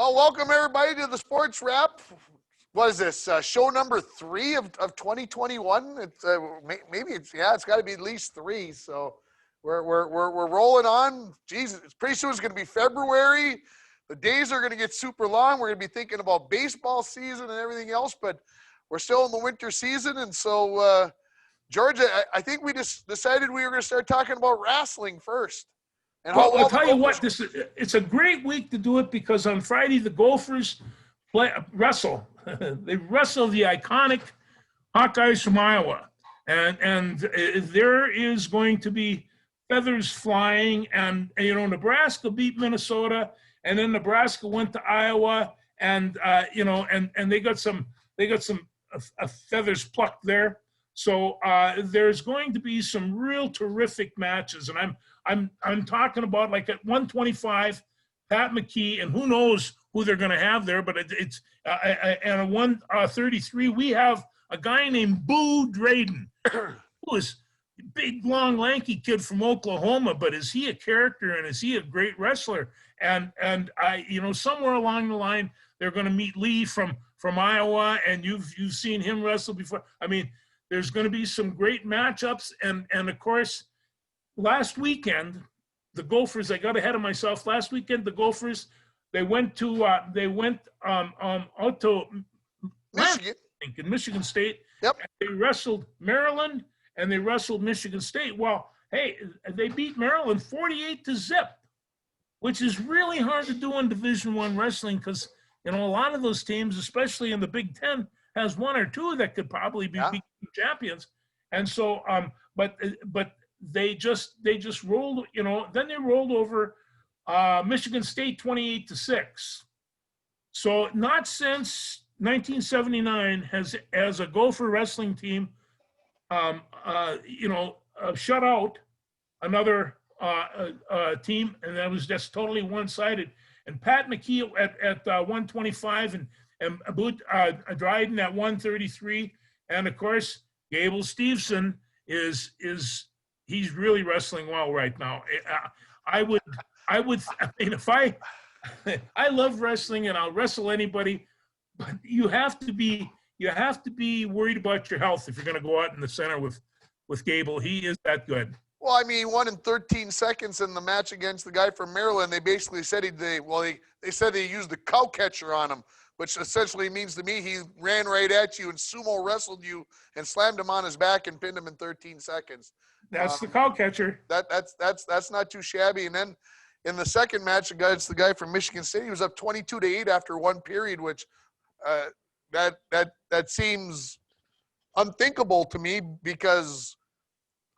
Well, welcome everybody to the Sports Wrap. What is this? Show number 3 of 2021. It's maybe it's got to be at least 3. So we're rolling on. Jesus, pretty soon it's going to be February. The days are going to get super long. We're going to be thinking about baseball season and everything else, but we're still in the winter season, and so Georgia, I think we just decided we were going to start talking about wrestling first. And well, I'll tell you what, it's a great week to do it because on Friday the Gophers wrestle. They wrestle the iconic Hawkeyes from Iowa, and there is going to be feathers flying. And Nebraska beat Minnesota, and then Nebraska went to Iowa, and and they got some feathers plucked there. So there's going to be some real terrific matches, and I'm talking about, like, at 125, Pat McKee, and who knows who they're going to have there, but it's and at 133 we have a guy named Boo Drayden, who is a big, long, lanky kid from Oklahoma, but is he a character and is he a great wrestler? And somewhere along the line they're going to meet Lee from Iowa, and you've seen him wrestle before. I mean, there's going to be some great matchups, and of course, last weekend, the Gophers, I got ahead of myself. Last weekend, the Gophers, they went out to Michigan. In Michigan State. Yep. And they wrestled Maryland, and they wrestled Michigan State. Well, hey, they beat Maryland 48-0, which is really hard to do in Division I wrestling because, a lot of those teams, especially in the Big Ten, has one or two that could probably be champions. And so, but they just rolled, then they rolled over Michigan State 28-6. So not since 1979 has a Gopher wrestling team, shut out another team, and that was just totally one-sided. And Pat McKee at 125 and Boo Drayden at 133, and of course Gable Steveson is he's really wrestling well right now. I mean, if I love wrestling and I'll wrestle anybody, but you have to be worried about your health if you're going to go out in the center with Gable. He is that good. Well, I mean, 1 in 13 seconds in the match against the guy from Maryland. They basically said they said they used the cow catcher on him, which essentially means to me he ran right at you and sumo wrestled you and slammed him on his back and pinned him in 13 seconds. That's the cow catcher. That's not too shabby. And then in the second match against the guy from Michigan State, he was up 22-8 after one period, which that seems unthinkable to me because,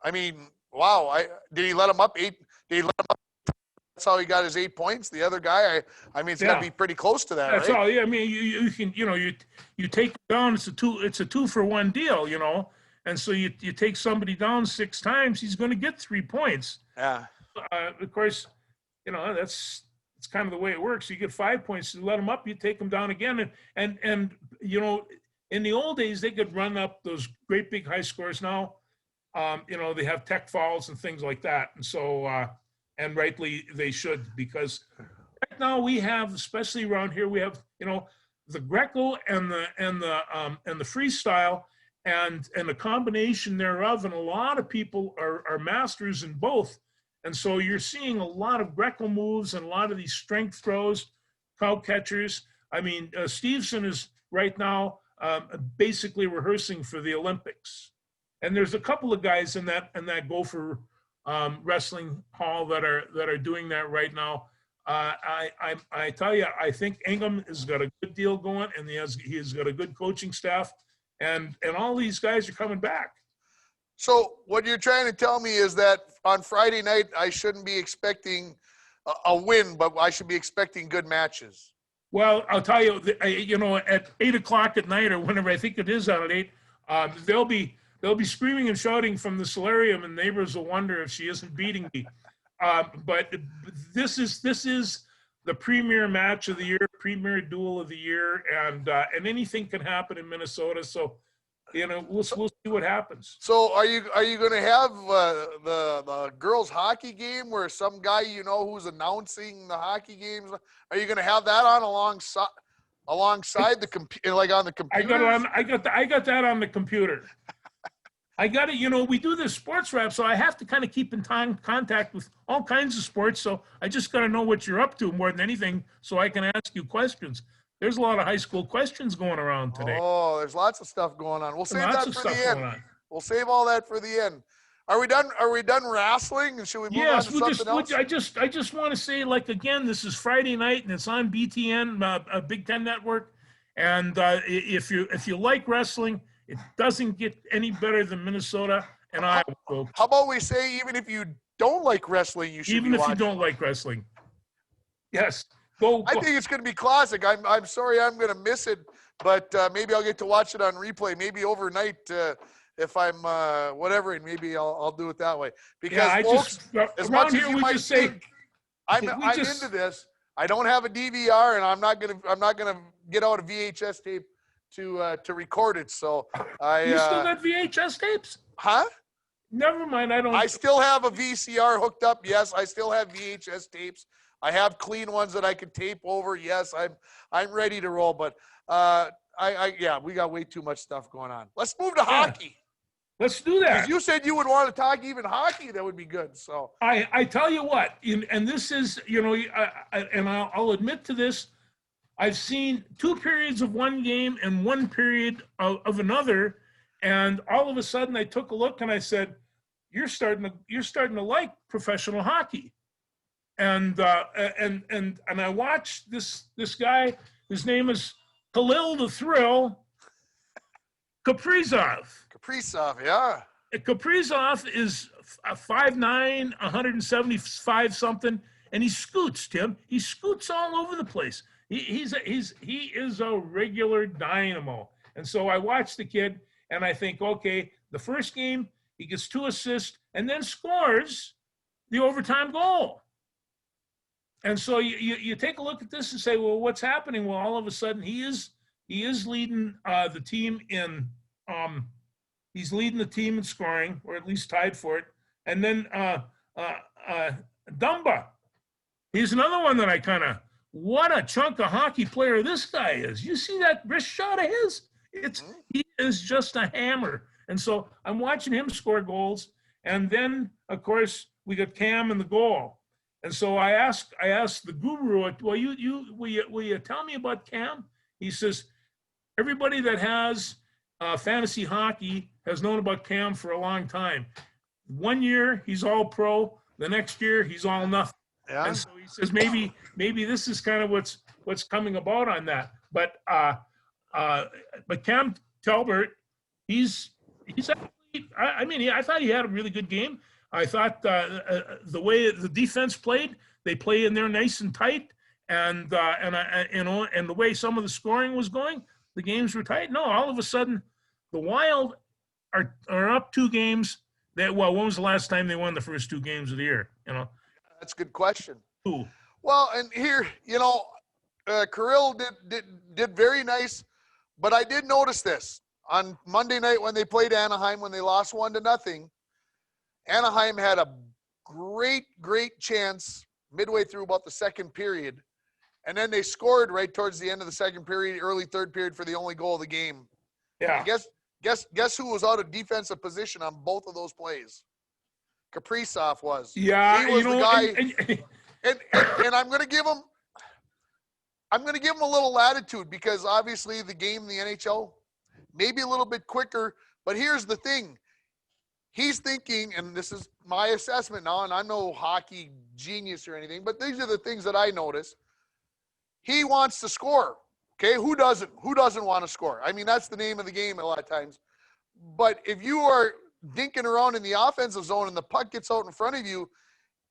I mean, wow! Did he let him up 8? Did he let him up? That's how he got his 8 points. The other guy, I mean, it's got to be pretty close to that. That's right? all. Yeah, I mean, you can, you take him down. It's a 2-for-1 deal, and so you take somebody down 6 times, he's going to get 3 points. Yeah. Of course, it's kind of the way it works. You get 5 points, you let them up, you take them down again, and in the old days they could run up those great big high scores. Now, they have tech fouls and things like that, and so and rightly they should, because right now we have, especially around here, we have the Greco and the freestyle and the combination thereof, and a lot of people are masters in both. And so you're seeing a lot of Greco moves and a lot of these strength throws, cow catchers. I mean, Steveson is right now basically rehearsing for the Olympics. And there's a couple of guys in that Gopher wrestling hall that are doing that right now. I tell you, I think Ingham has got a good deal going, and he has got a good coaching staff, and all these guys are coming back. So what you're trying to tell me is that on Friday night I shouldn't be expecting a win, but I should be expecting good matches. Well, I'll tell you, at 8 o'clock at night, or whenever, I think it is out at 8, they'll be screaming and shouting from the solarium, and neighbors will wonder if she isn't beating me. But this is the premier match of the year, premier duel of the year, and anything can happen in Minnesota. So we'll see what happens. So are you going to have the girls hockey game where some guy who's announcing the hockey games? Are you going to have that on alongside the computer, like on the computer? I got that on the computer. I got it. We do this sports wrap, so I have to kind of keep in contact with all kinds of sports. So I just got to know what you're up to more than anything, so I can ask you questions. There's a lot of high school questions going around today. Oh, there's lots of stuff going on. We'll save that for the end. We'll save all that for the end. Are we done? Are we done wrestling? And should we move on to something else? I just want to say, like, again, this is Friday night and it's on BTN, Big Ten Network. And if you like wrestling, it doesn't get any better than Minnesota and Iowa, folks. How about we say, even if you don't like wrestling, you should even if you don't like wrestling. Yes. Go. I think it's going to be classic. I'm sorry I'm going to miss it, but maybe I'll get to watch it on replay, maybe overnight if I'm whatever, and maybe I'll do it that way. Because folks, as much as you might think I'm into this, I don't have a DVR, and I'm not gonna get out a VHS tape to record it. So you still got VHS tapes? Huh? Never mind. I still have a VCR hooked up. Yes, I still have VHS tapes. I have clean ones that I could tape over. Yes, I'm ready to roll. But we got way too much stuff going on. Let's move to hockey. Let's do that. You said you would want to talk even hockey. That would be good. So I tell you what, and this is, and I'll admit to this. I've seen 2 periods of one game and 1 period of another, and all of a sudden I took a look and I said, "You're starting to like professional hockey," and I watched this guy. His name is Khalil the Thrill Kaprizov. Kaprizov, yeah. Kaprizov is 5'9", 175 something, and he scoots, Tim. He scoots all over the place. He is a regular dynamo. And so I watched the kid, and I think, okay, the first game, he gets 2 assists, and then scores the overtime goal. And so you take a look at this and say, well, what's happening? Well, all of a sudden, he is leading the team in he's leading the team in scoring, or at least tied for it. And then Dumba, he's another one that I kind of, what a chunk of hockey player this guy is. You see that wrist shot of his? He is just a hammer. And so I'm watching him score goals. And then, of course, we got Cam in the goal. And so I asked the guru, well, will you tell me about Cam? He says, everybody that has fantasy hockey has known about Cam for a long time. 1 year, he's all pro. The next year, he's all nothing. Yeah. And so he says, maybe this is kind of what's coming about on that. But Cam Talbot, he's actually, I thought he had a really good game. I thought the way the defense played, they play in there nice and tight, and the way some of the scoring was going, the games were tight. No, all of a sudden, the Wild are up 2 games. When was the last time they won the first 2 games of the year? That's a good question. 2. Well, and here, Kirill did very nice, but I did notice this on Monday night when they played Anaheim, when they lost 1-0. Anaheim had a great chance midway through about the second period, and then they scored right towards the end of the second period, early third period, for the only goal of the game. Yeah. And guess who was out of defensive position on both of those plays? Kaprizov was. Yeah, he was the guy. And I'm going to give him a little latitude, because obviously the game in the NHL maybe a little bit quicker. But here's the thing. He's thinking, and this is my assessment now, and I'm no hockey genius or anything, but these are the things that I notice. He wants to score. Okay, who doesn't? Who doesn't want to score? I mean, that's the name of the game a lot of times. But if you are dinking around in the offensive zone and the puck gets out in front of you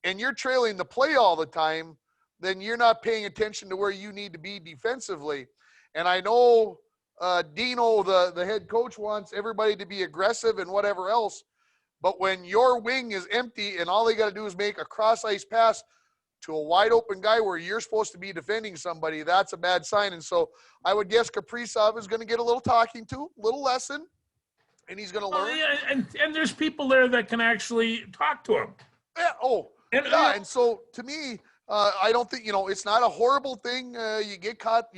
and you're trailing the play all the time, then you're not paying attention to where you need to be defensively. And I know Dino, the head coach, wants everybody to be aggressive and whatever else. But when your wing is empty and all they got to do is make a cross-ice pass to a wide open guy where you're supposed to be defending somebody, that's a bad sign. And so I would guess Kaprizov is going to get a little talking to, a little lesson. And he's going to Well, learn. yeah, and there's people there that can actually talk to him. Yeah. Oh, And yeah. And so to me, I don't think, it's not a horrible thing. You get caught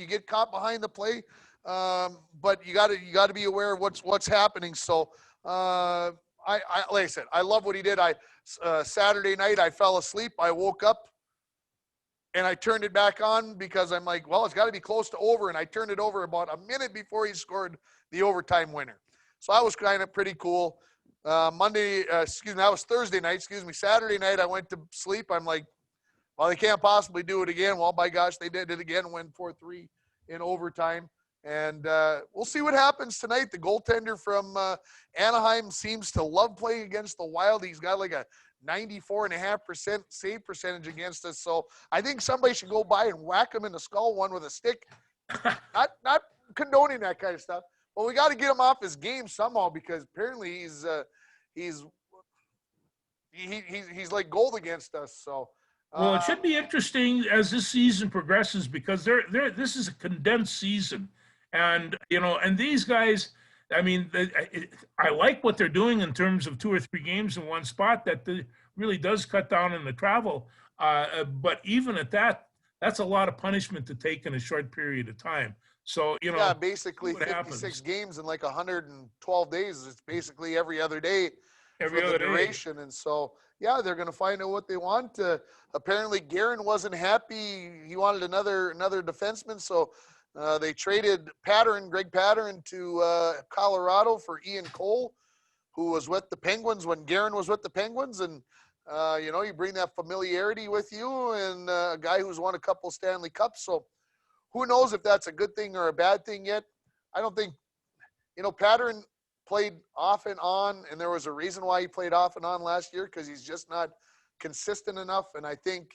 behind the play. But you gotta be aware of what's happening. So, like I said, I love what he did. Saturday night, I fell asleep. I woke up and I turned it back on because I'm like, well, it's got to be close to over. And I turned it over about a minute before he scored the overtime winner. So that was kind of pretty cool. That was Thursday night. Saturday night, I went to sleep. I'm like, well, they can't possibly do it again. Well, by gosh, they did it again, win 4-3 in overtime. And we'll see what happens tonight. The goaltender from Anaheim seems to love playing against the Wild. He's got like a 94.5% save percentage against us. So I think somebody should go by and whack him in the skull one with a stick. Not condoning that kind of stuff, but we got to get him off his game somehow because apparently he's like gold against us. So. Well, it should be interesting as this season progresses because this is a condensed season, and and these guys. I mean, I like what they're doing in terms of 2 or 3 games in one spot. That really does cut down on the travel. But even at that, that's a lot of punishment to take in a short period of time. So yeah, basically 56 happens. games in like 112 days. It's basically every other day. Every for other the duration. And so, yeah, they're going to find out what they want. Apparently, Guerin wasn't happy. He wanted another defenseman. So they traded Greg Pattern to Colorado for Ian Cole, who was with the Penguins when Guerin was with the Penguins. And, you bring that familiarity with you and a guy who's won a couple Stanley Cups. So who knows if that's a good thing or a bad thing yet. I don't think, Pattern played off and on, and there was a reason why he played off and on last year because he's just not consistent enough. And I think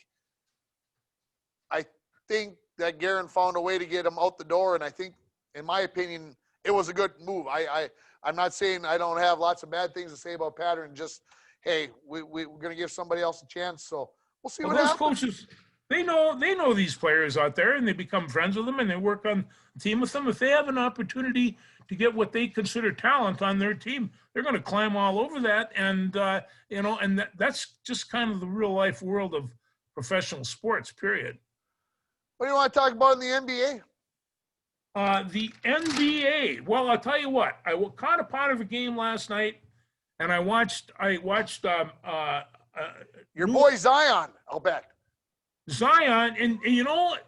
that Guerin found a way to get him out the door, and I think, in my opinion, it was a good move. I'm not saying I don't have lots of bad things to say about Pattern. Just, hey, we're going to give somebody else a chance. So we'll see what those happens. Coaches, they know these players out there, and they become friends with them, and they work on the team with them. If they have an opportunity to get what they consider talent on their team, they're going to climb all over that. And, that's just kind of the real life world of professional sports, period. What do you want to talk about in the NBA? The NBA. Well, I'll tell you what, I caught a part of a game last night and I watched your boy Zion, I'll bet. Zion. And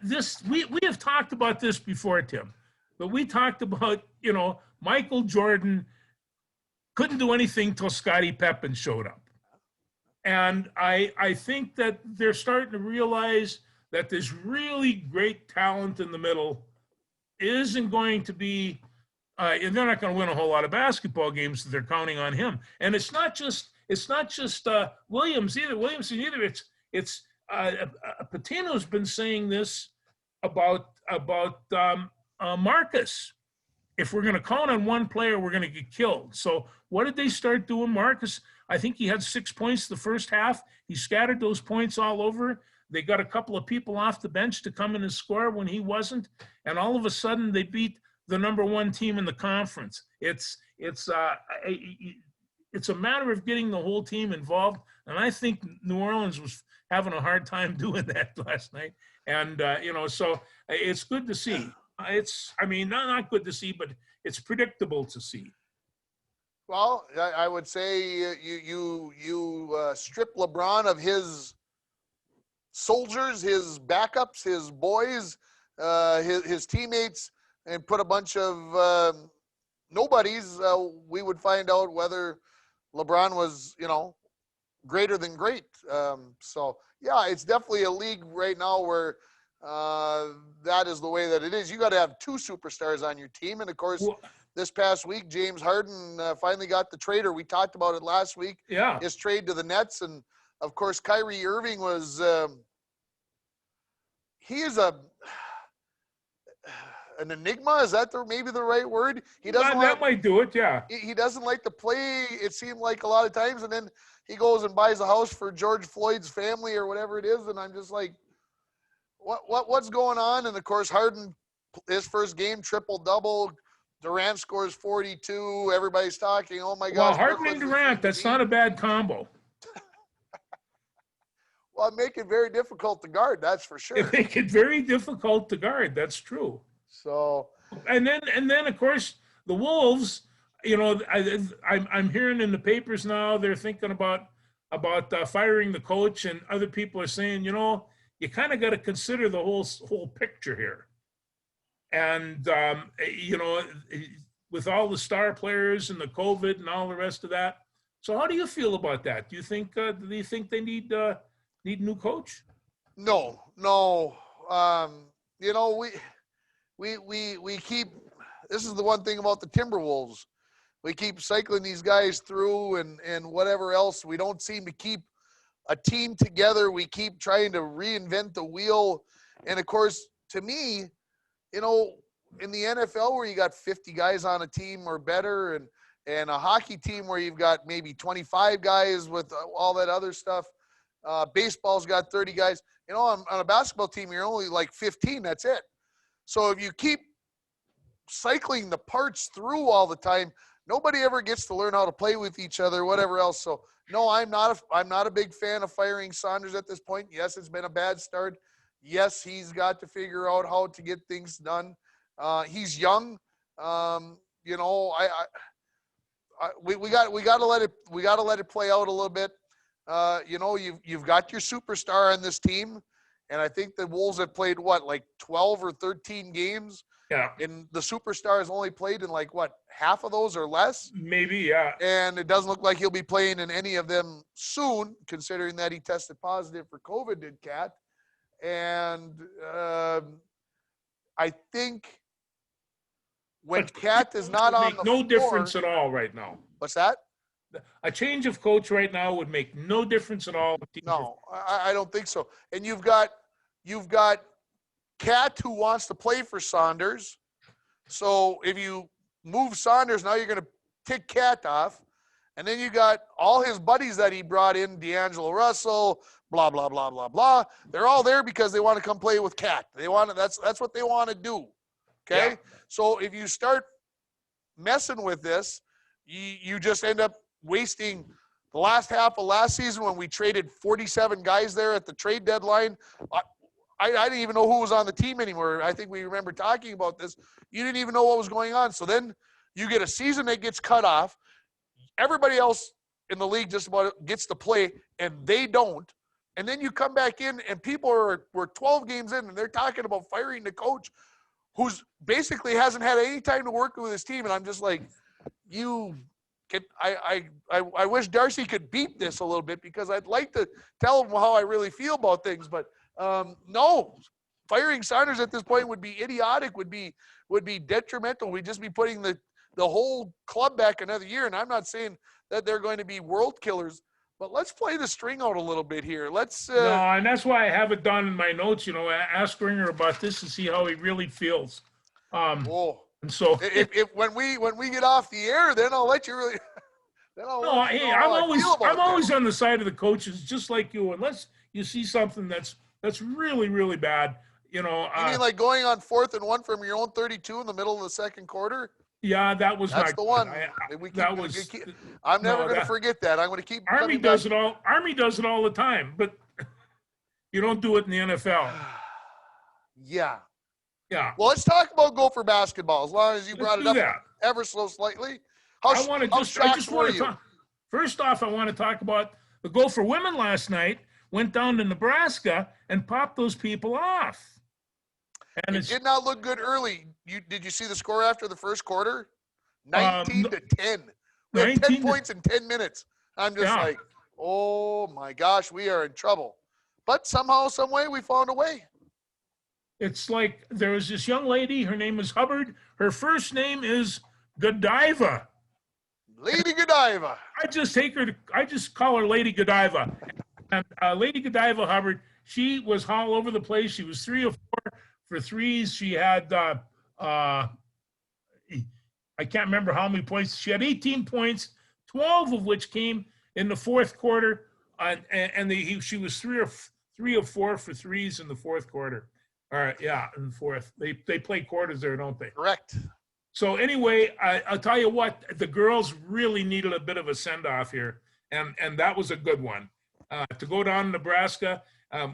this, we have talked about this before, Tim. But we talked about, Michael Jordan couldn't do anything till Scottie Pippen showed up. And I think that they're starting to realize that this really great talent in the middle isn't going to be, and they're not going to win a whole lot of basketball games if they're counting on him. And it's not just Williamson either. It's Patino's been saying this about Marcus. If we're going to count on one player, we're going to get killed. So what did they start doing? Marcus, I think he had 6 points the first half. He scattered those points all over. They got a couple of people off the bench to come in and score when he wasn't. And all of a sudden they beat the number 1 team in the conference. It's a matter of getting the whole team involved. And I think New Orleans was having a hard time doing that last night. And, so it's good to see. Not good to see, but it's predictable to see. Well, I would say you strip LeBron of his soldiers, his backups, his boys, his teammates, and put a bunch of nobodies. We would find out whether LeBron was, greater than great. So yeah, it's definitely a league right now where that is the way that it is. You got to have 2 superstars on your team. And of course, this past week, James Harden finally got the trade, or we talked about it last week. Yeah. His trade to the Nets. And of course, Kyrie Irving was, he is an enigma. Is that maybe the right word? He doesn't that might do it. Yeah. He doesn't like to play, it seemed like, a lot of times. And then he goes and buys a house for George Floyd's family or whatever it is. And I'm just like, what's going on? And of course, Harden, his first game, triple-double, Durant scores 42. Everybody's talking, oh my Well, gosh. Harden Brooklyn's and the Durant, team to that's beat. not a bad combo. Well, make it very difficult to guard, that's for It sure. make it very difficult to guard. That's true. So, And then of course the Wolves. You know, I'm hearing in the papers now they're thinking about firing the coach, and other people are saying, you know, you kind of got to consider the whole picture here. And you know, with all the star players and the COVID and all the rest of that. So how do you feel about that? Do you think they need a new coach? no. You know, we keep, this is the one thing about the Timberwolves. We keep cycling these guys through and whatever else. We don't seem to keep a team together. We keep trying to reinvent the wheel. And of course, to me, you know, in the NFL where you got 50 guys on a team or better, and a hockey team where you've got maybe 25 guys with all that other stuff. Baseball's got 30 guys. You know, on a basketball team, you're only like 15. That's it. So if you keep cycling the parts through all the time, nobody ever gets to learn how to play with each other, whatever else. So no, I'm not a big fan of firing Saunders at this point. Yes, it's been a bad start. Yes, he's got to figure out how to get things done. He's young. You know, we got to let it play out a little bit. You know, you've got your superstar on this team, and I think the Wolves have played like 12 or 13 games. Yeah. And the superstar has only played in like half of those or less. Maybe, yeah. And it doesn't look like he'll be playing in any of them soon, considering that he tested positive for COVID, did Cat. And I think when Cat is not on the no floor, difference at all right now. What's that? A change of coach right now would make no difference at all. No, I don't think so. And you've got Cat who wants to play for Saunders. So if you move Saunders, now you're going to take Cat off. And then you got all his buddies that he brought in, D'Angelo Russell, blah, blah, blah, blah, blah. They're all there because they want to come play with Cat. That's what they want to do. Okay? Yeah. So if you start messing with this, you just end up wasting the last half of last season when we traded 47 guys there at the trade deadline. I didn't even know who was on the team anymore. I think we remember talking about this. You didn't even know what was going on. So then you get a season that gets cut off. Everybody else in the league just about gets to play, and they don't. And then you come back in, and people were 12 games in, and they're talking about firing the coach who's basically hasn't had any time to work with his team. And I'm just like, I wish Darcy could beat this a little bit because I'd like to tell him how I really feel about things. But no, firing Saunders at this point would be idiotic, would be detrimental. We'd just be putting the whole club back another year. And I'm not saying that they're going to be world killers, but let's play the string out a little bit here. Let's. No, and that's why I have it done in my notes. You know, ask Ringer about this to see how he really feels. Whoa. And so, if when we get off the air, then I'll let you really. Then I'll no, let you hey, know how I feel about I'm that. always on the side of the coaches, just like you. Unless you see something that's really, really bad, you know. You mean like going on 4th and 1 from your own 32 in the middle of the second quarter? Yeah, that was That's not the one. good. I'm never going to forget that. I'm going to keep. Army does it all. Army does it all the time, but you don't do it in the NFL. Yeah. Yeah. Well, let's talk about Gopher basketball. As long as you brought it up that. ever so slightly. I just want to talk. First off, I want to talk about the Gopher women last night. Went down to Nebraska and popped those people off. And It did not look good early. Did you see the score after the first quarter? 19-10. We had 10 points in 10 minutes. I'm just like, oh my gosh, we are in trouble. But somehow, some way, we found a way. It's like there was this young lady. Her name is Hubbard. Her first name is Godiva. Lady Godiva. I just call her Lady Godiva. And Lady Godiva Hubbard, she was all over the place. She was 3 or 4 for threes. She had, I can't remember how many points. She had 18 points, 12 of which came in the fourth quarter. She was 3 or 4 for threes in the fourth quarter. All right, yeah, in the fourth. They play quarters there, don't they? Correct. So anyway, I'll tell you what, the girls really needed a bit of a send off here, and that was a good one. To go down to Nebraska,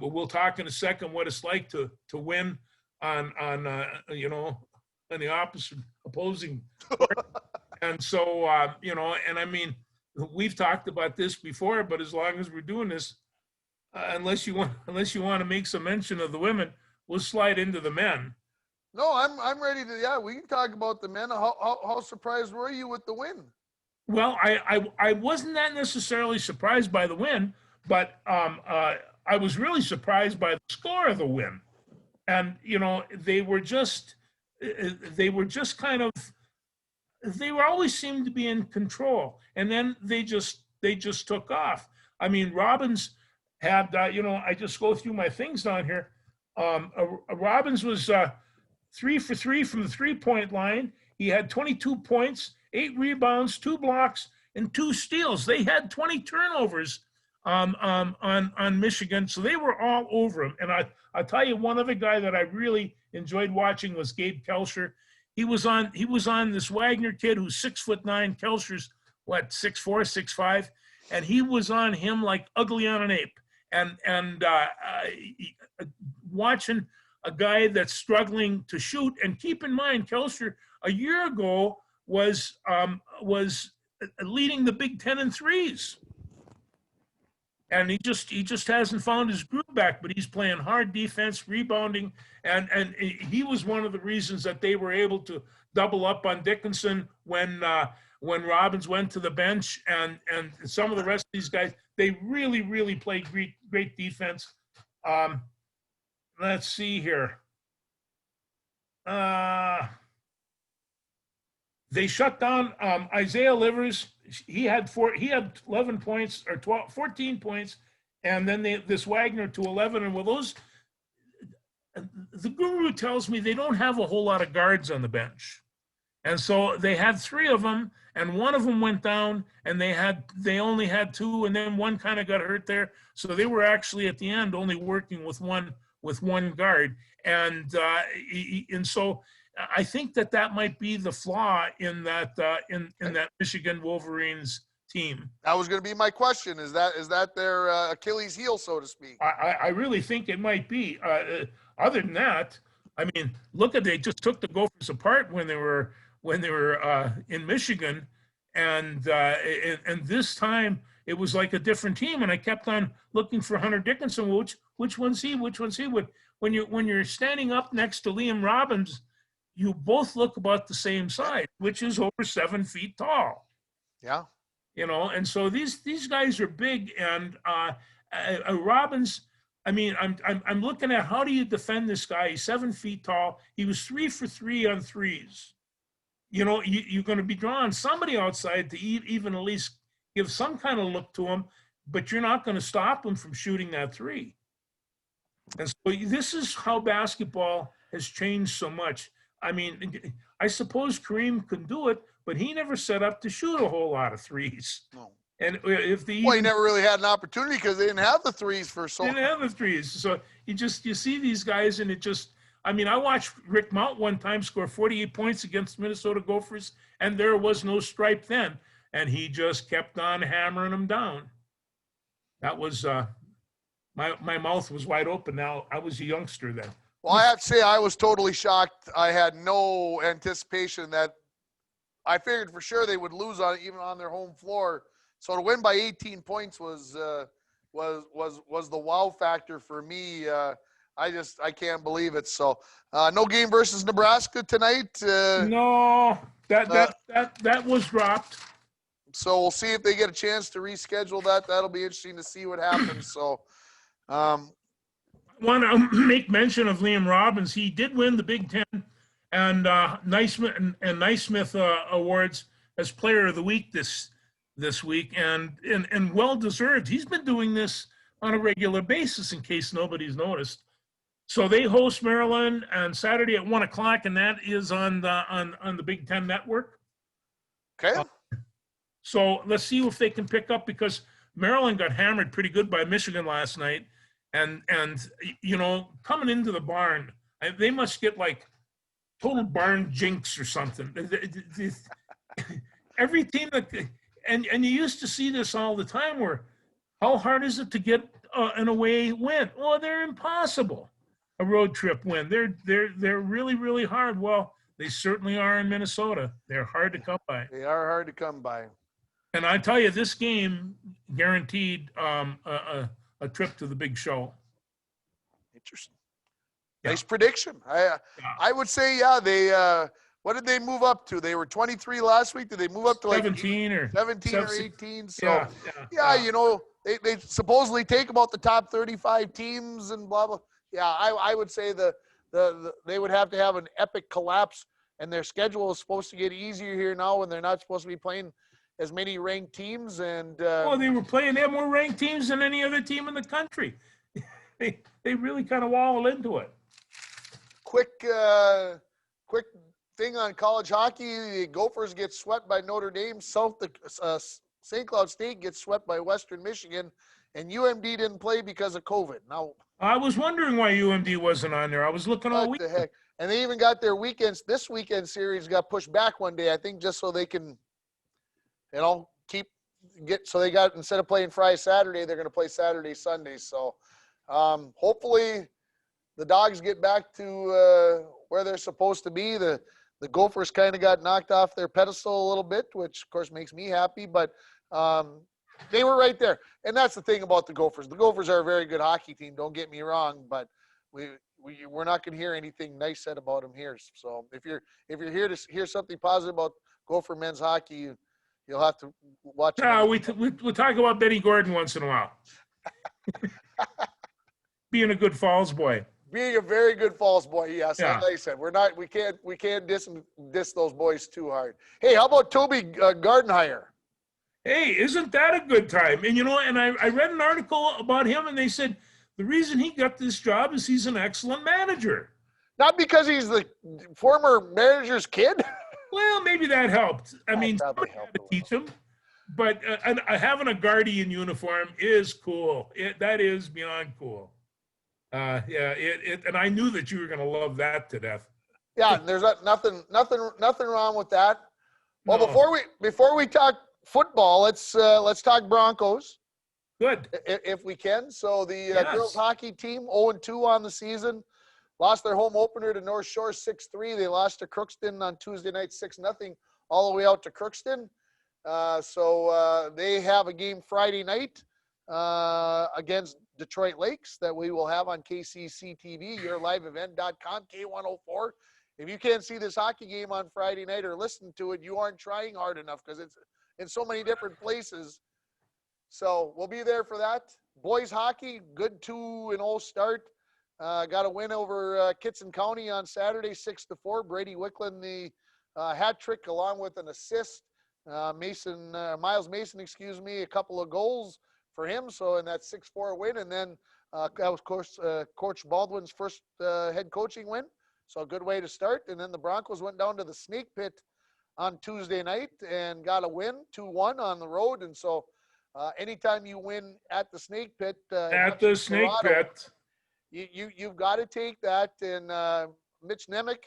we'll talk in a second what it's like to win on you know, on the opposing. And so you know, and I mean, we've talked about this before, but as long as we're doing this, unless you want to make some mention of the women, we'll slide into the men. No, I'm ready to. Yeah, we can talk about the men. How surprised were you with the win? Well, I wasn't that necessarily surprised by the win, but I was really surprised by the score of the win. And you know, they were just kind of, they were always seemed to be in control, and then they just took off. I mean, Robbins had you know, I just go through my things down here. Robbins was 3 for 3 from the 3-point line. He had 22 points, 8 rebounds, 2 blocks, and 2 steals. They had 20 turnovers on Michigan, so they were all over him. And I'll tell you, one other guy that I really enjoyed watching was Gabe Kelscher. He was on this Wagner kid who's 6'9". Kelscher's what, 6'4", 6'5", and he was on him like ugly on an ape. And watching a guy that's struggling to shoot, and keep in mind, Kelscher a year ago was leading the Big Ten in threes, and he just hasn't found his groove back. But he's playing hard defense, rebounding, and he was one of the reasons that they were able to double up on Dickinson when Robbins went to the bench, and some of the rest of these guys. They really played great defense. Let's see here. They shut down Isaiah Livers. He had 11 points or 14 points, and then this Wagner to 11. And well, the guru tells me they don't have a whole lot of guards on the bench, and so they had 3 of them, and one of them went down, and they only had 2, and then one kind of got hurt there. So they were actually at the end only working with one guard, and so I think that might be the flaw in that that Michigan Wolverines team. That was going to be my question. Is that their Achilles heel, so to speak? I really think it might be. Other than that, I mean, look at, they just took the Gophers apart when they were in Michigan, and this time it was like a different team. And I kept on looking for Hunter Dickinson. Which one's he? Which one's he? When you're standing up next to Liam Robbins, you both look about the same size, which is over 7 feet tall. Yeah. You know, and so these guys are big, and Robbins. I mean, I'm looking at, how do you defend this guy? He's 7 feet tall. He was 3 for 3 on threes. You know, you're going to be drawing somebody outside to even at least give some kind of look to him, but you're not going to stop him from shooting that 3. And so this is how basketball has changed so much. I mean, I suppose Kareem could do it, but he never set up to shoot a whole lot of threes. No. And if the he never really had an opportunity because they didn't have the threes for so long. Didn't have the threes. So you see these guys, and it just, I mean, I watched Rick Mount one time score 48 points against Minnesota Gophers, and there was no stripe then, and he just kept on hammering them down. That was my mouth was wide open. Now, I was a youngster then. Well, I have to say, I was totally shocked. I had no anticipation that, I figured for sure they would lose even on their home floor. So to win by 18 points was the wow factor for me. I can't believe it. So no game versus Nebraska tonight. No, that was dropped. So we'll see if they get a chance to reschedule that. That'll be interesting to see what happens. So. I want to make mention of Liam Robbins. He did win the Big Ten and Naismith awards as Player of the Week this week, and well deserved. He's been doing this on a regular basis, in case nobody's noticed. So they host Maryland on Saturday at 1:00, and that is on the Big Ten Network. Okay. So let's see if they can pick up, because Maryland got hammered pretty good by Michigan last night. And you know, coming into the barn, they must get like total barn jinx or something. Every team that and you used to see this all the time where how hard is it to get an away win? Well, they're impossible. A road trip win. They're really hard. Well, they certainly are in Minnesota. They're hard to come by. They are hard to come by. And I tell you, this game guaranteed a trip to the big show. Interesting. Yeah. Nice prediction. I would say, yeah, they what did they move up to? They were 23 last week. Did they move up to like 17 or 18? So yeah. you know, they supposedly take about the top 35 teams and blah blah. Yeah, I would say they would have to have an epic collapse, and their schedule is supposed to get easier here now when they're not supposed to be playing as many ranked teams. And well, they have more ranked teams than any other team in the country. They really kind of wall into it. Quick thing on college hockey: the Gophers get swept by Notre Dame. St. Cloud State gets swept by Western Michigan, and UMD didn't play because of COVID. Now, I was wondering why UMD wasn't on there. I was looking all week. What the heck? And they even got their this weekend series got pushed back one day, I think, just so they can, you know, so they got, instead of playing Friday, Saturday, they're going to play Saturday, Sunday. So hopefully the Dogs get back to where they're supposed to be. The Gophers kind of got knocked off their pedestal a little bit, which of course makes me happy, but they were right there. And that's the thing about the Gophers. The Gophers are a very good hockey team, don't get me wrong, but we're not going to hear anything nice said about them here. So if you're here to hear something positive about Gopher men's hockey, you'll have to watch. We talk about Benny Gordon once in a while. Being a good Falls boy. Being a very good Falls boy, yes. Yeah. Like I said, we can't diss those boys too hard. Hey, how about Toby Gardenhire? Hey, isn't that a good time? And, you know, and I read an article about him, and they said the reason he got this job is he's an excellent manager. Not because he's the former manager's kid? Well, maybe that helped. I mean, somebody had to teach him. But having a Guardian uniform is cool. That is beyond cool. And I knew that you were going to love that to death. Yeah, there's nothing wrong with that. Well, No. before we talk football, let's talk Broncos. Good. If we can. So the Yes. girls hockey team 0-2 on the season. Lost their home opener to North Shore 6-3. They lost to Crookston on Tuesday night 6-0 all the way out to Crookston. So they have a game Friday night against Detroit Lakes that we will have on KCC TV, yourliveevent.com, K104. If you can't see this hockey game on Friday night or listen to it, you aren't trying hard enough because it's in so many different places. So we'll be there for that. Boys hockey, good 2-0 start. Got a win over Kitson County on Saturday, 6-4. Brady Wicklund, the hat trick along with an assist. Miles Mason, a couple of goals for him. So in that 6-4 win, and then that was Coach Baldwin's first head coaching win. So a good way to start. And then the Broncos went down to the Snake Pit on Tuesday night and got a win, 2-1 on the road. And so anytime you win at the Snake Pit, you've got to take that. And Mitch Nemec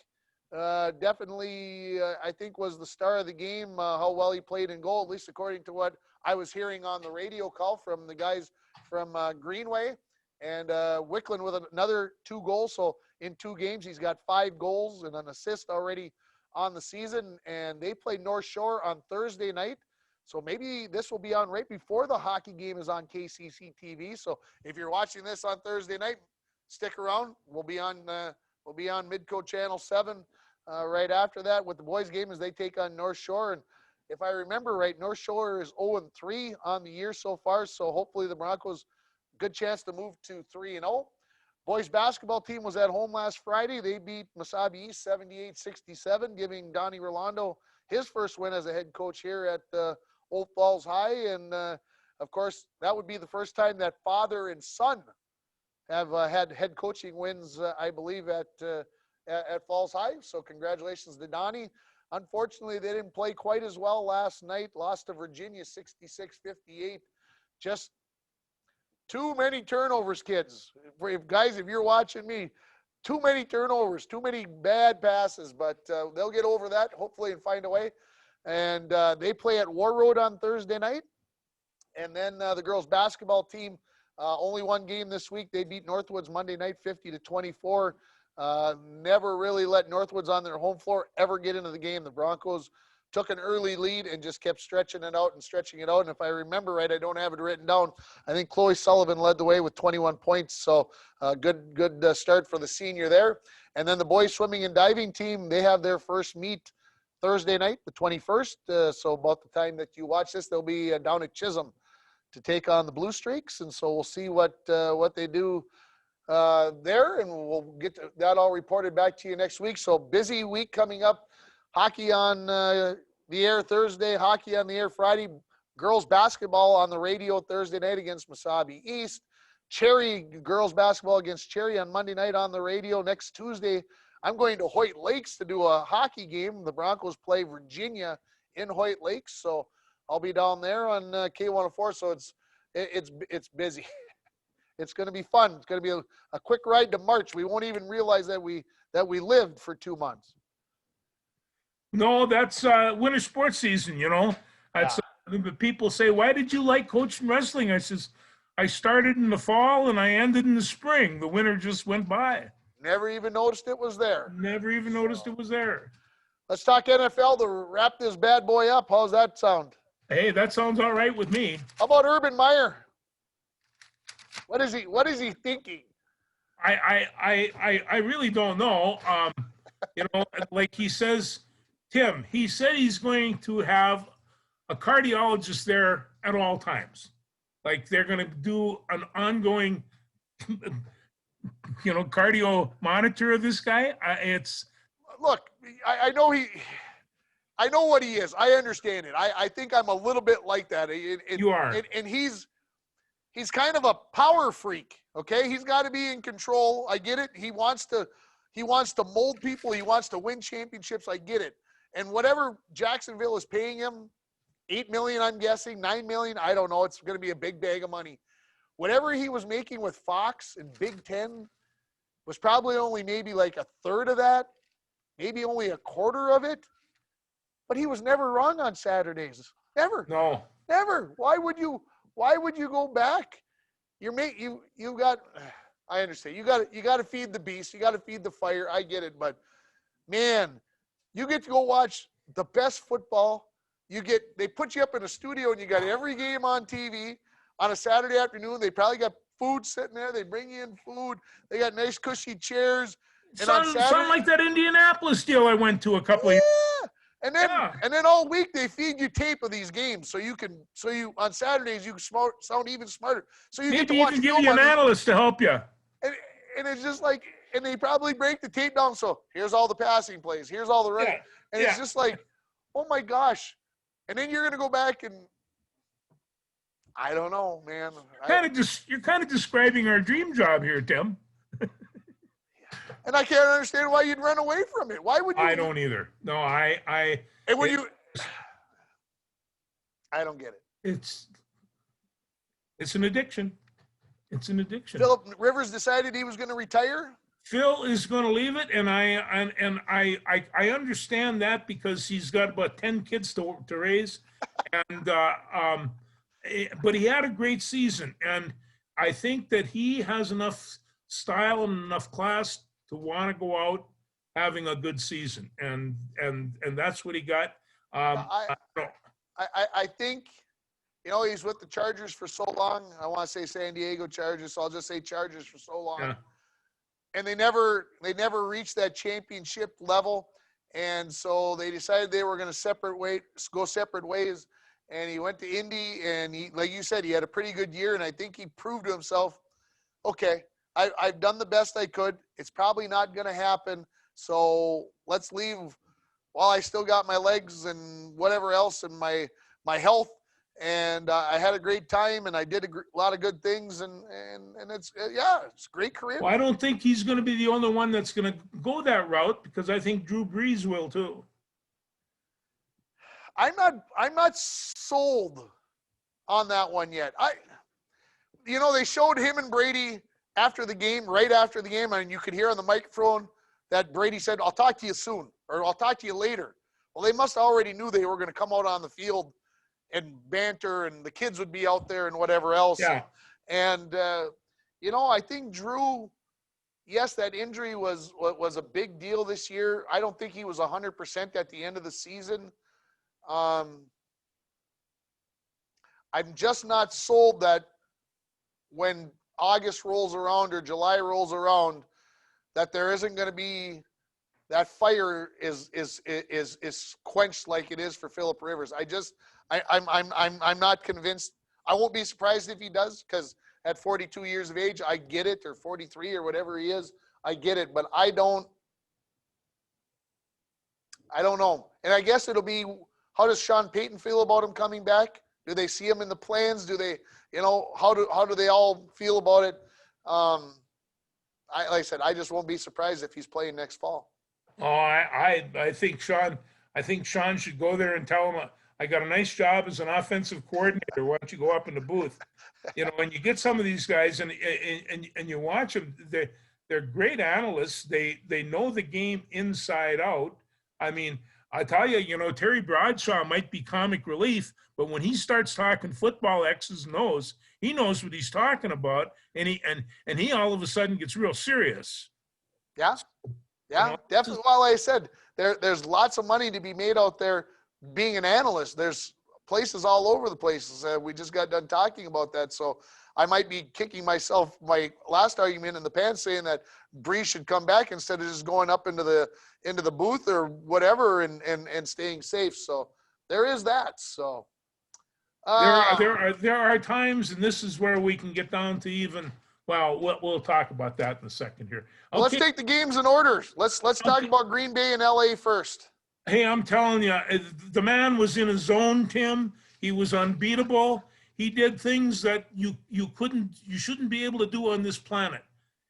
definitely, I think, was the star of the game, how well he played in goal, at least according to what I was hearing on the radio call from the guys from Greenway. And Wicklund with another 2 goals. So in 2 games, he's got 5 goals and an assist already on the season. And they played North Shore on Thursday night. So maybe this will be on right before the hockey game is on KCC TV. So if you're watching this on Thursday night, stick around. We'll be on Midco Channel 7 right after that with the boys' game as they take on North Shore. And if I remember right, North Shore is 0-3 on the year so far. So hopefully the Broncos, good chance to move to 3-0. Boys basketball team was at home last Friday. They beat Mesabi East 78-67, giving Donnie Rolando his first win as a head coach here at Old Falls High. And of course, that would be the first time that father and son have had head coaching wins, I believe, at Falls High. So congratulations to Donnie. Unfortunately, they didn't play quite as well last night. Lost to Virginia 66-58. Just too many turnovers, kids. If you're watching me, too many turnovers, too many bad passes, but they'll get over that hopefully and find a way. And they play at War Road on Thursday night. And then the girls basketball team, only one game this week. They beat Northwoods Monday night 50-24. Never really let Northwoods on their home floor ever get into the game. The Broncos took an early lead and just kept stretching it out. And if I remember right, I don't have it written down, I think Chloe Sullivan led the way with 21 points. So good start for the senior there. And then the boys swimming and diving team, they have their first meet Thursday night, the 21st. So about the time that you watch this, they'll be down at Chisholm to take on the Blue Streaks. And so we'll see what they do there, and we'll get that all reported back to you next week. So busy week coming up. Hockey on the air Thursday, hockey on the air Friday, girls basketball on the radio Thursday night against Mesabi East. Cherry girls basketball against Cherry on Monday night on the radio. Next Tuesday, I'm going to Hoyt Lakes to do a hockey game. The Broncos play Virginia in Hoyt Lakes, so I'll be down there on K104. So it's busy. It's going to be fun. It's going to be a quick ride to March. We won't even realize that we lived for 2 months. No, that's winter sports season, you know. That's, people say, why did you like coaching wrestling? I says, I started in the fall and I ended in the spring. The winter just went by. Never even noticed it was there. Never even noticed it was there. Let's talk NFL to wrap this bad boy up. How's that sound? Hey, that sounds all right with me. How about Urban Meyer? What is he thinking? I really don't know. You know, like he says, Tim, he said he's going to have a cardiologist there at all times. Like they're going to do an ongoing, you know, cardio monitor of this guy. Look, I know I know what he is. I understand it. I think I'm a little bit like that. You are. And he's kind of a power freak. Okay. He's got to be in control. I get it. He wants to mold people. He wants to win championships. I get it. And whatever Jacksonville is paying him, $8 million, I'm guessing, $9 million, I don't know. It's going to be a big bag of money. Whatever he was making with Fox and Big Ten was probably only maybe like a third of that, maybe only a quarter of it. But he was never wrong on Saturdays. Never. No. Never. Why would you go back? I understand. You got to feed the beast. You got to feed the fire. I get it, but man, you get to go watch the best football. They put you up in a studio and you got every game on TV on a Saturday afternoon. They probably got food sitting there. They bring you in food. They got nice cushy chairs. And Something like that Indianapolis deal I went to a couple of years. And then all week they feed you tape of these games so you on Saturdays you can sound even smarter. So you Maybe get to watch even give you an analyst to help you. And it's just like, and they probably break the tape down. So here's all the passing plays. Here's all the running. Yeah. And it's just like, oh my gosh. And then you're going to go back and I don't know, man. You're kind of describing our dream job here, Tim. And I can't understand why you'd run away from it. Why would you? I don't either. No, I don't get it. It's an addiction. It's an addiction. Philip Rivers decided he was going to retire. Phil is going to leave it, and I understand that because he's got about 10 kids to raise, and but he had a great season, and I think that he has enough style and enough class to want to go out having a good season, and that's what he got. I think, you know, he's with the Chargers for so long. I want to say San Diego Chargers, so I'll just say Chargers for so long. Yeah. And they never reached that championship level. And so they decided they were going to go separate ways. And he went to Indy, and he, like you said, he had a pretty good year. And I think he proved to himself, okay, I've done the best I could. It's probably not going to happen. So let's leave while I still got my legs and whatever else and my health. And I had a great time, and I did a lot of good things, and it's it's a great career. Well, I don't think he's going to be the only one that's going to go that route, because I think Drew Brees will too. I'm not sold on that one yet. They showed him and Brady after the game, right after the game, and you could hear on the microphone that Brady said, "I'll talk to you soon," or "I'll talk to you later." Well, they must already knew they were going to come out on the field and banter, and the kids would be out there and whatever else. Yeah. And I think Drew, yes, that injury was a big deal this year. I don't think he was 100% at the end of the season. I'm just not sold that when August rolls around or July rolls around, that there isn't going to be that fire is quenched like it is for Philip Rivers. I'm not convinced. I won't be surprised if he does, because at 42 years of age, I get it, or 43 or whatever he is, I get it. But I don't know. And I guess it'll be, how does Sean Payton feel about him coming back? Do they see him in the plans? Do they, how do they all feel about it? Like I said, I just won't be surprised if he's playing next fall. Oh, I think Sean should go there and tell him, I got a nice job as an offensive coordinator. Why don't you go up in the booth? And you get some of these guys and you watch them, they're great analysts. They know the game inside out. I mean, I tell you, Terry Bradshaw might be comic relief, but when he starts talking football X's and O's, he knows what he's talking about, and he all of a sudden gets real serious. Yeah, definitely. Well, like I said, there's lots of money to be made out there being an analyst. There's places all over the place. We just got done talking about that, so I might be kicking myself my last argument in the pants, saying that Bree should come back instead of just going up into the booth or whatever and staying safe. So there is that. So there are times, and this is where we can get down to even. Well, we'll talk about that in a second here. Okay. Let's take the games in order. Let's talk about Green Bay and LA first. Hey, I'm telling you, the man was in a zone, Tim. He was unbeatable. He did things that you shouldn't be able to do on this planet.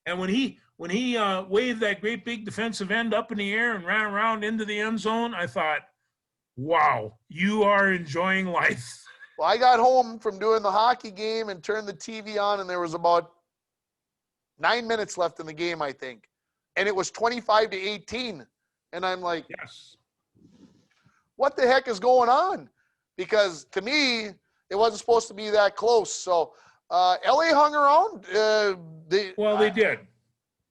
And when he waved that great big defensive end up in the air and ran around into the end zone, I thought, wow, you are enjoying life. Well, I got home from doing the hockey game and turned the TV on, and there was about 9 minutes left in the game, I think. And it was 25-18. And I'm like, yes, what the heck is going on? Because to me, it wasn't supposed to be that close. So LA hung around. They did.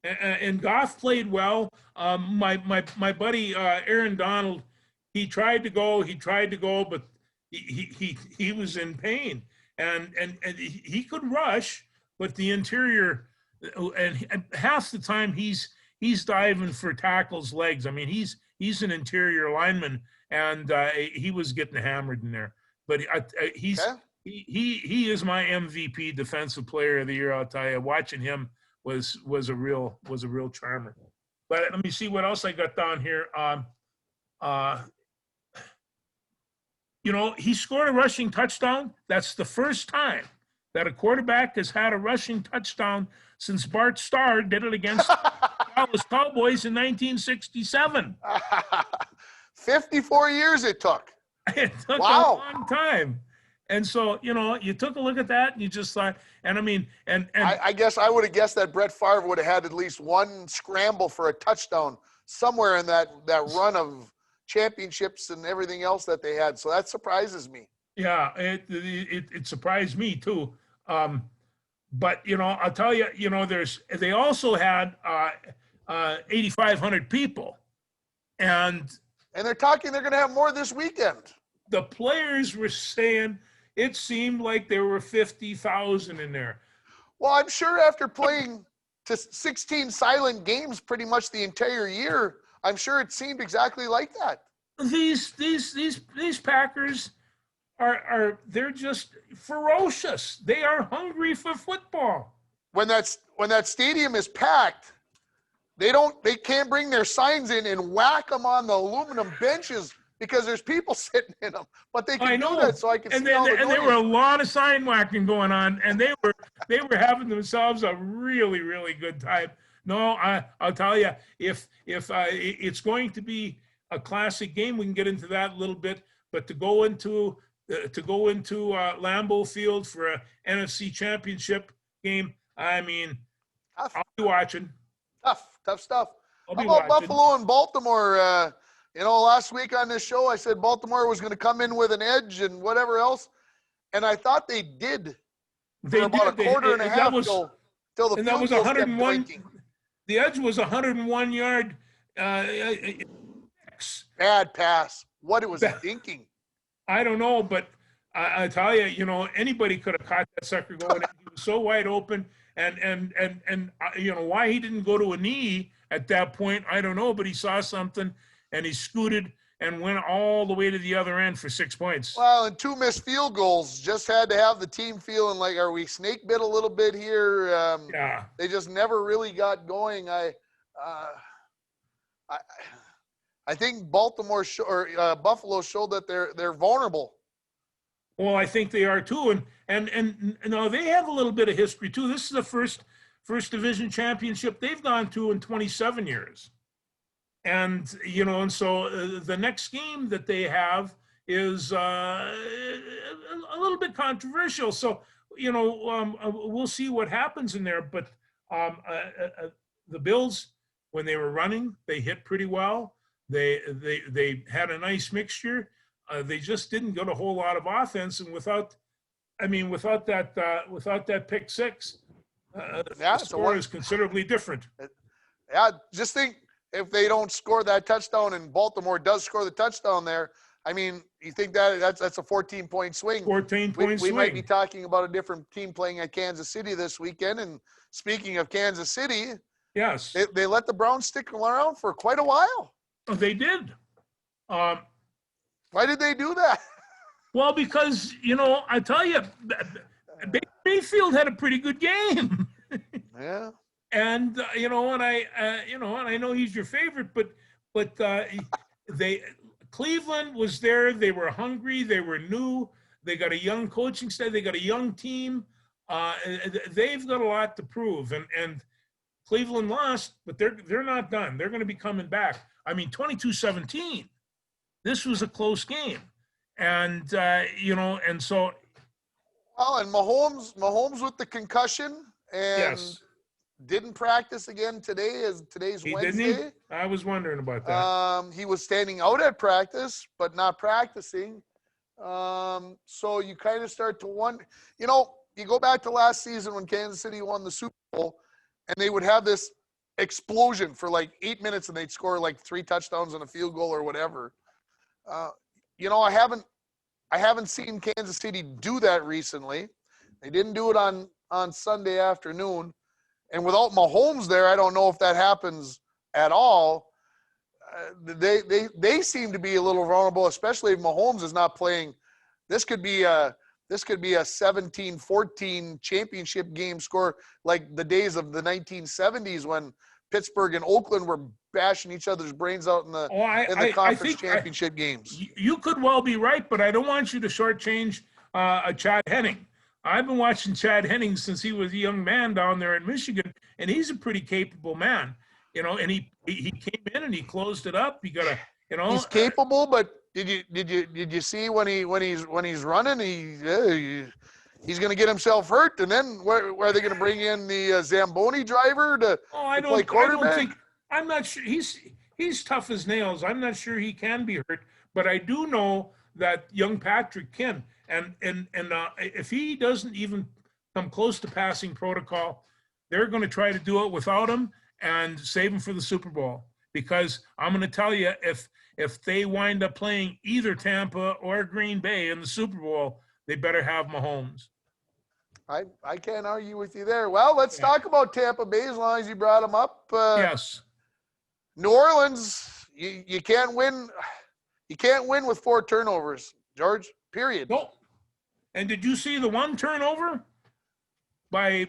And Goff played well. My buddy Aaron Donald, he tried to go, but he was in pain. And he could rush, but the interior, and half the time he's diving for tackles' legs. I mean, he's an interior lineman, and he was getting hammered in there. But he is my MVP defensive player of the year. I'll tell you, watching him was a real charmer. But let me see what else I got down here. He scored a rushing touchdown. That's the first time that a quarterback has had a rushing touchdown since Bart Starr did it against the Dallas Cowboys in 1967. 54 years it took. It took wow. a long time. And so, you took a look at that and you just thought, and I mean, and I guess I would have guessed that Brett Favre would have had at least one scramble for a touchdown somewhere in that run of championships and everything else that they had. So that surprises me. Yeah, it surprised me too. But I'll tell you, they also had 8,500 people, and they're talking they're going to have more this weekend. The players were saying it seemed like there were 50,000 in there. Well, I'm sure after playing to 16 silent games pretty much the entire year, I'm sure it seemed exactly like that. These Packers they're just ferocious. They are hungry for football. When that stadium is packed, they can't bring their signs in and whack them on the aluminum benches because there's people sitting in them. But they can do that, so I can see all the noise. And there were a lot of sign whacking going on, and they were having themselves a really, really good time. No, I'll tell you, if it's going to be a classic game, we can get into that a little bit. But to go into Lambeau Field for a NFC Championship game, I mean, be watching. Tough stuff. I'll How be about watching. Buffalo and Baltimore? Last week on this show, I said Baltimore was going to come in with an edge and whatever else, and I thought they did for about a quarter and a half till the And that field was goals kept 101. blinking. The edge was 101 yard. Bad pass. What it was thinking. I don't know, but I tell you, anybody could have caught that sucker going. He was so wide open, and why he didn't go to a knee at that point, I don't know. But he saw something, and he scooted and went all the way to the other end for 6 points. Well, and 2 missed field goals just had to have the team feeling like, are we snake bit a little bit here? Yeah. They just never really got going. I think Buffalo showed that they're vulnerable. Well, I think they are too, and no, they have a little bit of history too. This is the first division championship they've gone to in 27 years, and so the next game that they have is a little bit controversial. So we'll see what happens in there. But the Bills, when they were running, they hit pretty well. They had a nice mixture. They just didn't get a whole lot of offense, and without that pick six, the score is considerably different. Yeah, just think if they don't score that touchdown and Baltimore does score the touchdown there. I mean, you think that's a 14-point swing? 14-point swing. We might be talking about a different team playing at Kansas City this weekend. And speaking of Kansas City, yes, they let the Browns stick around for quite a while. They did. Why did they do that? Well, because, I tell you, Mayfield had a pretty good game. Yeah. And, and I know he's your favorite, but Cleveland was there. They were hungry. They were new. They got a young coaching staff. They got a young team. They've got a lot to prove. And Cleveland lost, but they're not done. They're going to be coming back. I mean, 22-17. This was a close game, and and so. Well, and Mahomes with the concussion and didn't practice again today. Today's Wednesday. Didn't he? I was wondering about that. He was standing out at practice, but not practicing. So you kind of start to wonder. You go back to last season when Kansas City won the Super Bowl, and they would have this explosion for like 8 minutes, and they'd score like 3 touchdowns and a field goal or whatever. I haven't seen Kansas City do that recently. They didn't do it on Sunday afternoon. And without Mahomes there, I don't know if that happens at all. They seem to be a little vulnerable, especially if Mahomes is not playing. This could be a 17-14 championship game score like the days of the 1970s when Pittsburgh and Oakland were bashing each other's brains out in the conference championship games. You could well be right, but I don't want you to shortchange Chad Henning. I've been watching Chad Henning since he was a young man down there in Michigan, and he's a pretty capable man. And he came in and he closed it up. He got He's capable, but did you see when he's running, he's going to get himself hurt, and then where are they going to bring in the Zamboni driver to play quarterback? I'm not sure. He's tough as nails. I'm not sure he can be hurt, but I do know that young Patrick can. And if he doesn't even come close to passing protocol, they're going to try to do it without him and save him for the Super Bowl. Because I'm going to tell you, if they wind up playing either Tampa or Green Bay in the Super Bowl, they better have Mahomes. I can't argue with you there. Well, let's talk about Tampa Bay as long as you brought them up. Yes. New Orleans, you can't win. You can't win with 4 turnovers, George. Period. No. And did you see the one turnover by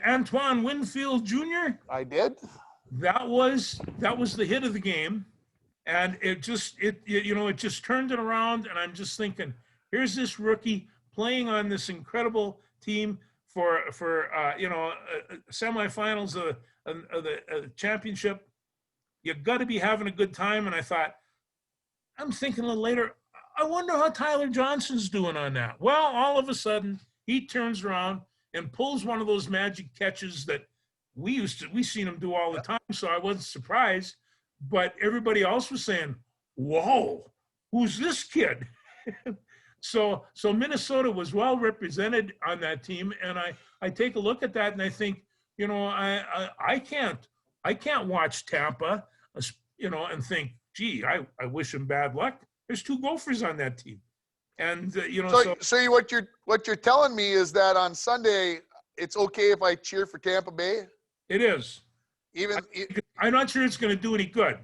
Antoine Winfield Jr.? I did. That was the hit of the game, and it just turned it around. And I'm just thinking, here's this rookie playing on this incredible team for semifinals of the championship. You got to be having a good time. And I thought, I'm thinking a little later, I wonder how Tyler Johnson's doing on that. Well, all of a sudden, he turns around and pulls one of those magic catches that we seen him do all the time, so I wasn't surprised. But everybody else was saying, "Whoa, who's this kid?" So Minnesota was well represented on that team, and I take a look at that and I think, I can't watch Tampa, and think, gee, I wish him bad luck. There's 2 Gophers on that team, and So what you're telling me is that on Sunday it's okay if I cheer for Tampa Bay? it is. I'm not sure it's going to do any good.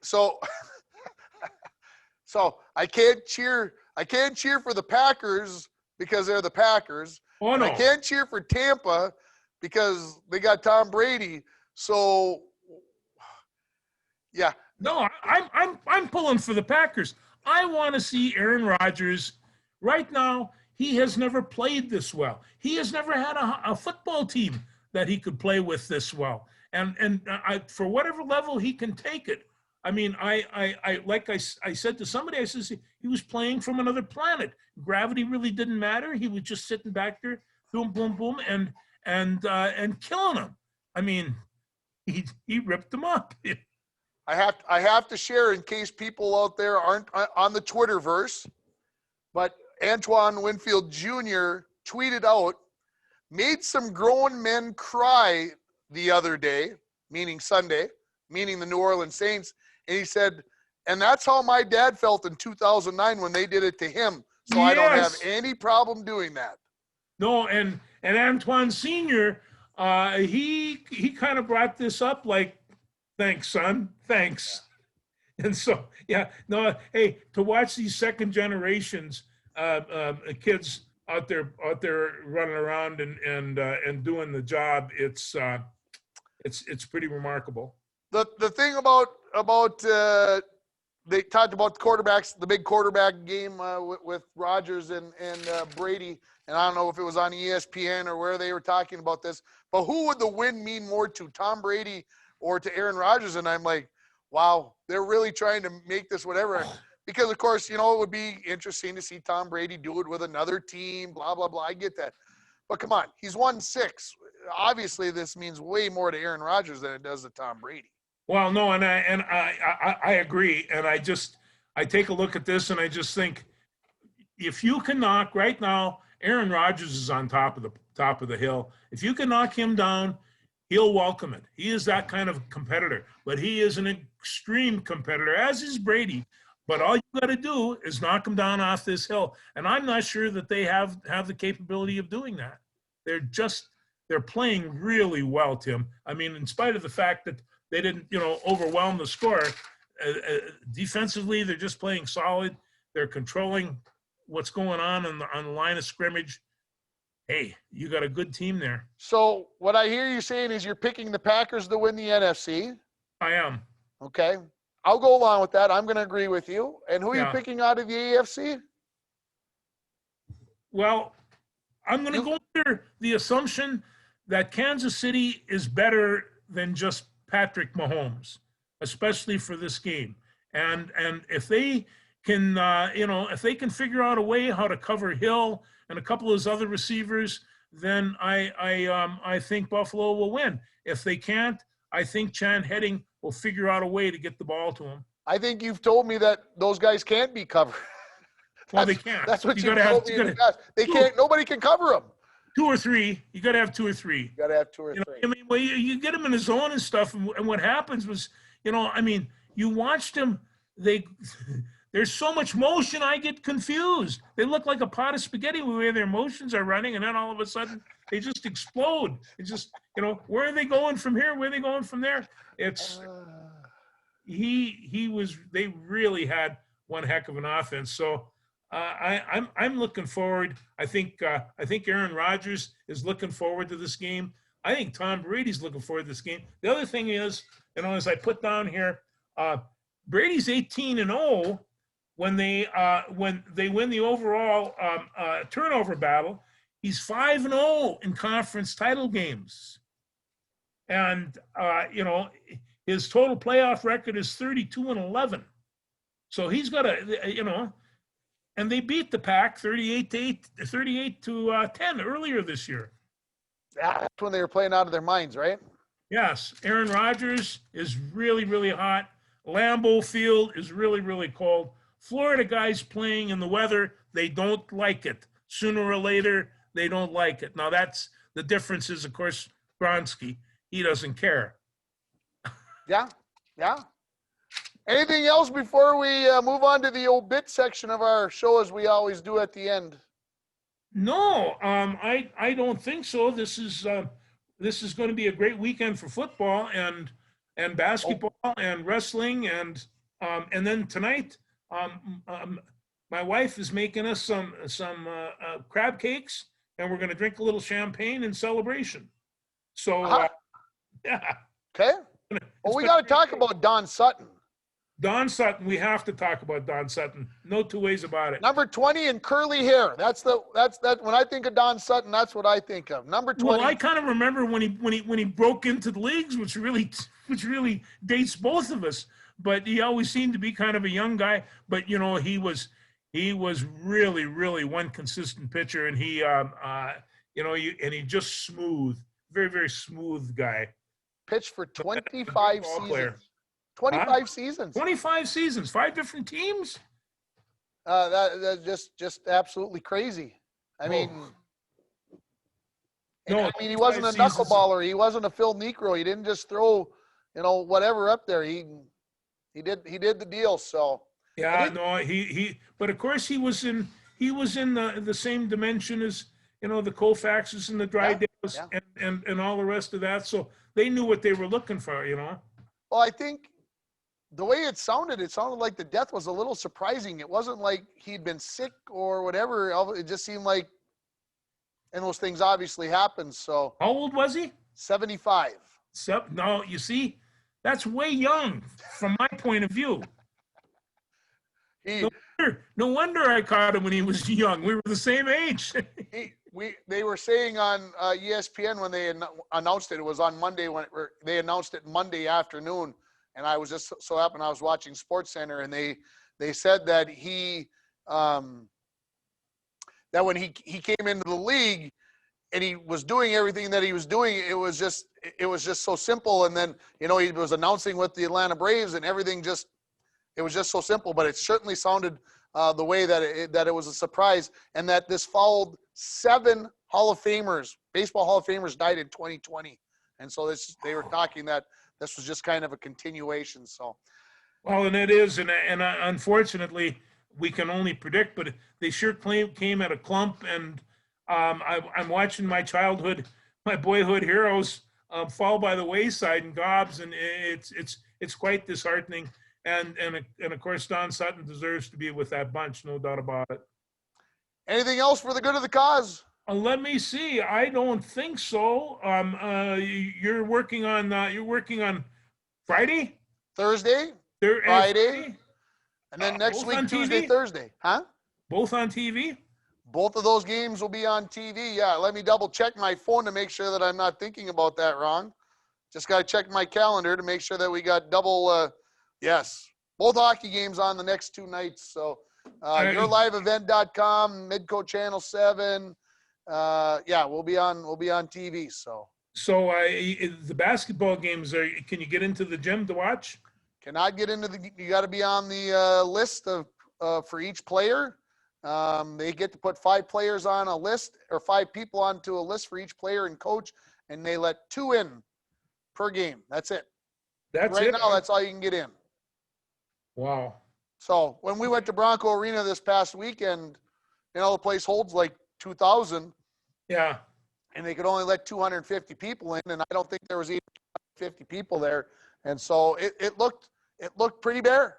So so I can't cheer for the Packers because they're the Packers. Oh no. I can't cheer for Tampa because they got Tom Brady. So yeah. No, I'm pulling for the Packers. I want to see Aaron Rodgers. Right now, he has never played this well. He has never had a football team that he could play with this well. And for whatever level he can take it. I mean, I said to somebody, I said he was playing from another planet. Gravity really didn't matter. He was just sitting back there, boom, boom, boom, and killing them. I mean, he ripped them up. I have to share in case people out there aren't on the Twitterverse, but Antoine Winfield Jr. tweeted out, made some grown men cry the other day, meaning Sunday, meaning the New Orleans Saints. And he said, and that's how my dad felt in 2009 when they did it to him. So yes. I don't have any problem doing that. No, and Antoine Sr., he kind of brought this up like, thanks, son, thanks. And so, yeah, no, hey, to watch these second generations kids out there running around and doing the job, it's pretty remarkable. The thing about they talked about the quarterbacks, the big quarterback game with Rodgers and Brady, and I don't know if it was on ESPN or where they were talking about this, but who would the win mean more to, Tom Brady or to Aaron Rodgers? And I'm like, wow, they're really trying to make this whatever. Because, of course, it would be interesting to see Tom Brady do it with another team, blah, blah, blah. I get that. But come on, he's won 6. Obviously, this means way more to Aaron Rodgers than it does to Tom Brady. Well, no, and I agree. And I take a look at this and I just think, if you can knock right now, Aaron Rodgers is on top of the hill. If you can knock him down, he'll welcome it. He is that kind of competitor, but he is an extreme competitor, as is Brady. But all you got to do is knock him down off this hill. And I'm not sure that they have the capability of doing that. They're playing really well, Tim. I mean, in spite of the fact that they didn't, overwhelm the score, defensively, they're just playing solid. They're controlling what's going on the line of scrimmage. Hey, you got a good team there. So what I hear you saying is you're picking the Packers to win the NFC. I am. Okay. I'll go along with that. I'm going to agree with you. And who are you picking out of the AFC? Well, I'm going to go under the assumption that Kansas City is better than just Patrick Mahomes, especially for this game. And if they can, if they can figure out a way how to cover Hill and a couple of his other receivers, then I think Buffalo will win. If they can't, I think Chan Heading will figure out a way to get the ball to him. I think you've told me that those guys can't be covered. Well, they can't. That's what you told me in the past. They can't. Nobody can cover them. 2 or 3. You got to have 2 or 3. You got to have 2 or 3. I mean, well, you get him in his zone and stuff, and what happens was, you watched him. There's so much motion, I get confused. They look like a pot of spaghetti where their motions are running, and then all of a sudden they just explode. It's just, where are they going from here? Where are they going from there? It's they really had one heck of an offense. So I'm looking forward. I think Aaron Rodgers is looking forward to this game. I think Tom Brady's looking forward to this game. The other thing is, as I put down here, Brady's 18-0 when they win the overall turnover battle. He's 5-0 in conference title games, and his total playoff record is 32-11. So he's got and they beat the Pack 38-10 earlier this year. That's when they were playing out of their minds, right? Yes, Aaron Rodgers is really, really hot. Lambeau Field is really, really cold. Florida guys playing in the weather, they don't like it. Sooner or later, they don't like it. Now, that's the difference is, of course, Bronski. He doesn't care. Yeah, yeah. Anything else before we move on to the obit section of our show, as we always do at the end? No, I don't think so. This is going to be a great weekend for football and basketball and wrestling and then tonight, my wife is making us some crab cakes and we're going to drink a little champagne in celebration. So yeah, Okay. Well, we got to talk about Don Sutton. Don Sutton. We have to talk about Don Sutton. No two ways about it. Number 20 and curly hair. That's when I think of Don Sutton, that's what I think of. Number 20. Well, I kind of remember when he broke into the leagues, which really dates both of us. But he always seemed to be kind of a young guy. But you know, he was really, really one consistent pitcher, and he he just smooth, very, very smooth guy. Pitched for 25 seasons. Player. 25 seasons. 25 seasons, 5 different teams. That's just absolutely crazy. I mean, he wasn't a knuckleballer. He wasn't a Phil Niekro. He didn't just throw, whatever up there. He did the deal. So yeah, but of course he was in the same dimension as the Koufaxes and the Drydales and all the rest of that. So they knew what they were looking for. Well, I think the way it sounded like the death was a little surprising. It wasn't like he'd been sick or whatever. It just seemed like, and those things obviously happened. So how old was he? 75. No, you see, that's way young from my point of view. No wonder I caught him when he was young. We were the same age. They were saying on ESPN when they announced it. It was on Monday they announced it Monday afternoon, and I was just so happened I was watching SportsCenter, and they said that that when he came into the league and he was doing everything that he was doing, it was just so simple. And then he was announcing with the Atlanta Braves and everything it was just so simple. But it certainly sounded the way that it was a surprise, and that this followed 7 Hall of Famers, baseball Hall of Famers died in 2020. And so they were talking that this was just kind of a continuation. So, well, and it is, and unfortunately, we can only predict, but they sure came at a clump. And I'm watching my boyhood heroes fall by the wayside in gobs, and it's quite disheartening. And of course, Don Sutton deserves to be with that bunch, no doubt about it. Anything else for the good of the cause? Let me see. I don't think so. You're working on Friday, Thursday, Friday, and then next week Tuesday, Thursday. Huh? Both on TV? Both of those games will be on TV. Yeah, let me double check my phone to make sure that I'm not thinking about that wrong. Just got to check my calendar to make sure that we got double. Yes, both hockey games on the next 2 nights. So yourliveevent.com, Midco Channel 7. We'll be on TV. So the basketball games can you get into the gym to watch? Cannot get into you got to be on the list of for each player. They get to put 5 players on a list, or 5 people onto a list for each player and coach, and they let 2 in per game. That's it. Right now, that's all you can get in. Wow. So when we went to Bronco Arena this past weekend, the place holds like 2,000. Yeah. And they could only let 250 people in, and I don't think there was even 50 people there. And so it looked pretty bare.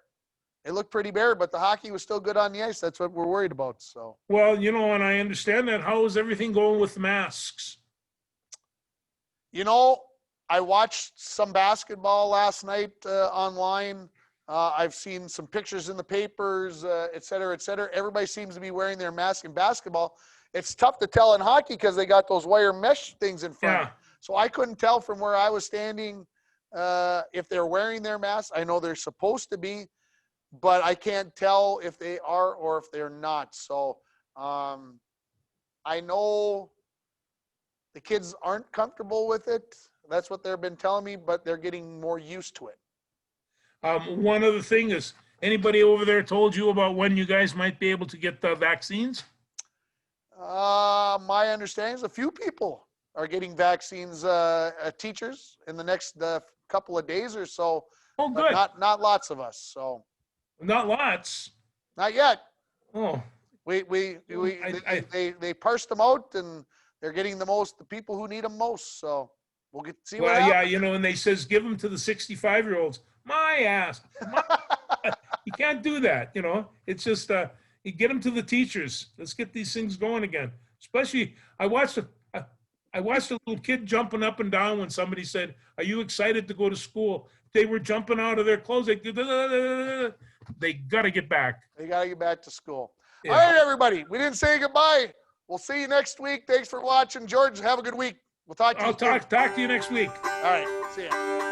It looked pretty bare, but the hockey was still good on the ice. That's what we're worried about. So. Well, and I understand that. How is everything going with the masks? I watched some basketball last night online. I've seen some pictures in the papers, et cetera, et cetera. Everybody seems to be wearing their mask in basketball. It's tough to tell in hockey because they got those wire mesh things in front. Yeah. So I couldn't tell from where I was standing if they're wearing their masks. I know they're supposed to be, but I can't tell if they are or if they're not. So I know the kids aren't comfortable with it. That's what they've been telling me, but they're getting more used to it. One other thing is, anybody over there told you about when you guys might be able to get the vaccines? My understanding is a few people are getting vaccines, teachers, in the next couple of days or so. Oh, But good. not lots of us. So Not lots. not yet. Oh, They parsed them out, and they're getting the people who need them most. So we'll see what well, happens. yeah, and they says give them to the 65-year-olds. My ass. You can't do that, It's just you get them to the teachers. Let's get these things going again. Especially, I watched a little kid jumping up and down when somebody said, "Are you excited to go to school?" They were jumping out of their clothes. They got to get back. They got to get back to school. Yeah. All right, everybody. We didn't say goodbye. We'll see you next week. Thanks for watching, George. Have a good week. We'll talk to you. I'll talk to you next week. All right. See ya.